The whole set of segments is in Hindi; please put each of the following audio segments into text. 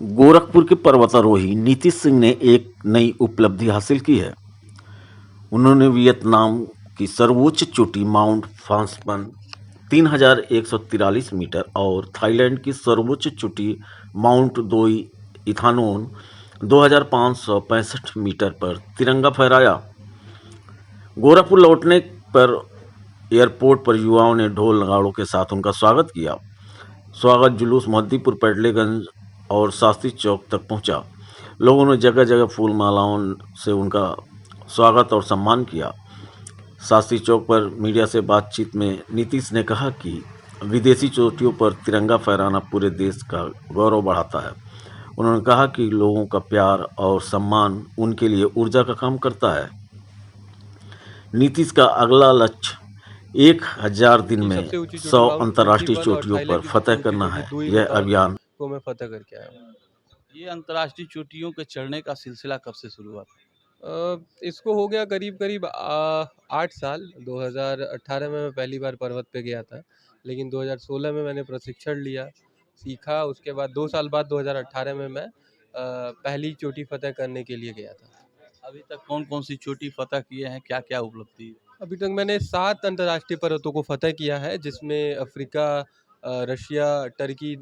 गोरखपुर के पर्वतारोही नीतीश सिंह ने एक नई उपलब्धि हासिल की है। उन्होंने वियतनाम की सर्वोच्च चोटी माउंट फांसपन 3143 मीटर और थाईलैंड की सर्वोच्च चोटी माउंट दोई इथानोन 2565 मीटर पर तिरंगा फहराया। गोरखपुर लौटने पर एयरपोर्ट पर युवाओं ने ढोल नगाड़ों के साथ उनका स्वागत किया। स्वागत जुलूस मोहद्दीपुर, पैडलेगंज और शास्त्री चौक तक पहुंचा। लोगों ने जगह जगह फूल मालाओं से उनका स्वागत और सम्मान किया। शास्त्री चौक पर मीडिया से बातचीत में नीतीश ने कहा कि विदेशी चोटियों पर तिरंगा फहराना पूरे देश का गौरव बढ़ाता है। उन्होंने कहा कि लोगों का प्यार और सम्मान उनके लिए ऊर्जा का काम करता है। नीतीश का अगला लक्ष्य 1000 दिन की में सबसे ऊंची 100 चोटी माउंट अंतर्राष्ट्रीय 21 और चोटियों पर थाईलैंड की फतह सबसे ऊंची करना चोटी है। दोई यह मुतान अभियान को मैं फतह करके आया हूँ। ये अंतर्राष्ट्रीय चोटियों के चढ़ने का सिलसिला कब से शुरू हुआ? इसको हो गया करीब 8 साल। 2018 में मैं पहली बार पर्वत पे गया था, लेकिन 2016 में मैंने प्रशिक्षण लिया, सीखा। उसके बाद 2 साल बाद 2018 में मैं पहली चोटी फतह करने के लिए गया था। अभी तक कौन कौन सी चोटी फतह किए हैं, क्या क्या उपलब्धि है? अभी तक मैंने 7 अंतर्राष्ट्रीय पर्वतों को फतह किया है, जिसमें अफ्रीका, रशिया, टर्की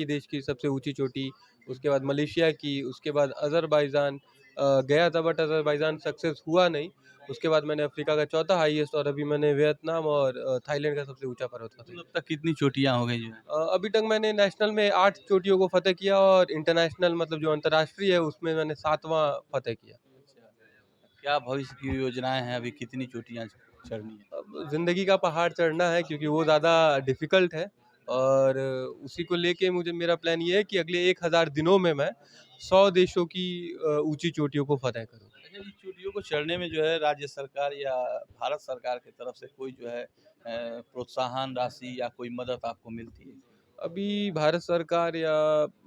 देश की सबसे ऊंची चोटी, उसके बाद मलेशिया की, उसके बाद अज़रबैजान गया था, बट अज़रबैजान सक्सेस हुआ नहीं। उसके बाद मैंने अफ्रीका का चौथा हाईएस्ट, और अभी मैंने वियतनाम और थाईलैंड का सबसे ऊंचा पर्वत फतह मतलब किया। तक कितनी चोटियां हो गई जो है? अभी तक मैंने नेशनल में 8 चोटियों को फतह किया, और इंटरनेशनल मतलब जो अंतर्राष्ट्रीय है उसमें मैंने 7वां फतह किया। क्या भविष्य की योजनाएं हैं? अभी कितनी चोटियां चढ़नी है? अब ज़िंदगी का पहाड़ चढ़ना है, क्योंकि वो ज़्यादा डिफ़िकल्ट है, और उसी को लेके मेरा प्लान ये है कि अगले 1000 दिनों में मैं 100 देशों की ऊंची चोटियों को फतह करूँ। अच्छा, इन चोटियों को चढ़ने में जो है राज्य सरकार या भारत सरकार की तरफ से कोई जो है प्रोत्साहन राशि या कोई मदद आपको मिलती है? अभी भारत सरकार या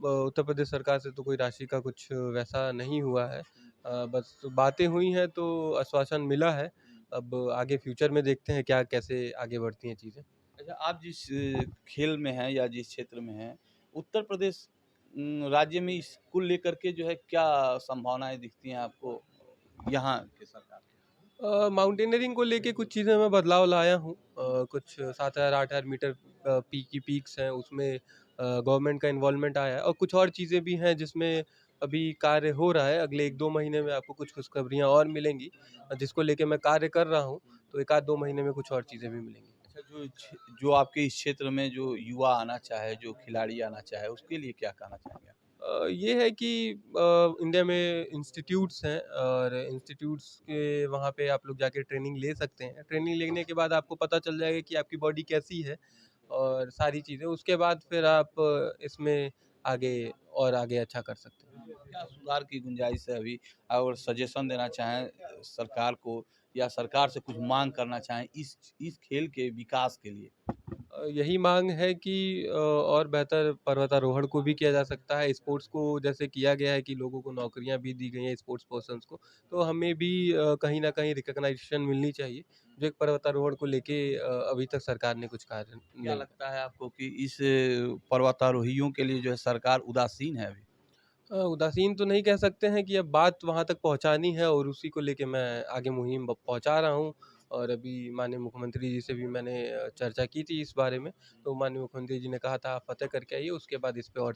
उत्तर प्रदेश सरकार से तो कोई राशि का कुछ वैसा नहीं हुआ है। बस बातें हुई हैं, तो आश्वासन मिला है। अब आगे फ्यूचर में देखते हैं क्या कैसे आगे बढ़ती हैं चीज़ें। अच्छा, आप जिस खेल में हैं या जिस क्षेत्र में हैं, उत्तर प्रदेश राज्य में इसको लेकर के जो है क्या संभावनाएँ दिखती हैं आपको यहाँ के सरकार की? माउंटेनियरिंग को लेके कुछ चीज़ें मैं बदलाव लाया हूँ। कुछ 7,000-8,000 मीटर पीक्स हैं, उसमें गवर्नमेंट का इन्वॉल्वमेंट आया है, और कुछ और चीज़ें भी हैं जिसमें अभी कार्य हो रहा है। अगले 1-2 महीने में आपको कुछ खुशखबरियाँ और मिलेंगी, जिसको लेके मैं कार्य कर रहा हूँ, तो 1 आध 2 महीने में कुछ और चीज़ें भी मिलेंगी। अच्छा, जो आपके इस क्षेत्र में जो युवा आना चाहे, जो खिलाड़ी आना चाहे, उसके लिए क्या कहना चाहेंगे आप? ये है कि इंडिया में इंस्टीट्यूट्स हैं, और इंस्टीट्यूट्स के वहाँ पे आप लोग जाके ट्रेनिंग ले सकते हैं। ट्रेनिंग लेने के बाद आपको पता चल जाएगा कि आपकी बॉडी कैसी है, और सारी चीज़ें। उसके बाद फिर आप इसमें आगे आगे अच्छा कर सकते हैं। क्या सुधार की गुंजाइश है अभी? और सजेशन देना चाहें सरकार को या सरकार से कुछ माँग करना चाहें इस खेल के विकास के लिए? यही माँग है कि और बेहतर पर्वतारोहण को भी किया जा सकता है। स्पोर्ट्स को जैसे किया गया है कि लोगों को नौकरियाँ भी दी गई हैं स्पोर्ट्स पर्सन्स को, तो हमें भी कहीं न कहीं रिकॉग्नाइजेशन मिलनी चाहिए, जो एक पर्वतारोहण को लेके अभी तक सरकार ने कुछ कार्य क्या नहीं। लगता है आपको कि इस पर्वतारोहियों के लिए जो है सरकार उदासीन है अभी? उदासीन तो नहीं कह सकते हैं, कि अब बात वहाँ तक पहुँचानी है, और उसी को लेके मैं आगे मुहिम पहुँचा रहा हूँ। और अभी माननीय मुख्यमंत्री जी से भी मैंने चर्चा की थी इस बारे में, तो माननीय मुख्यमंत्री जी ने कहा था आप फतह करके आइए, उसके बाद इस पे और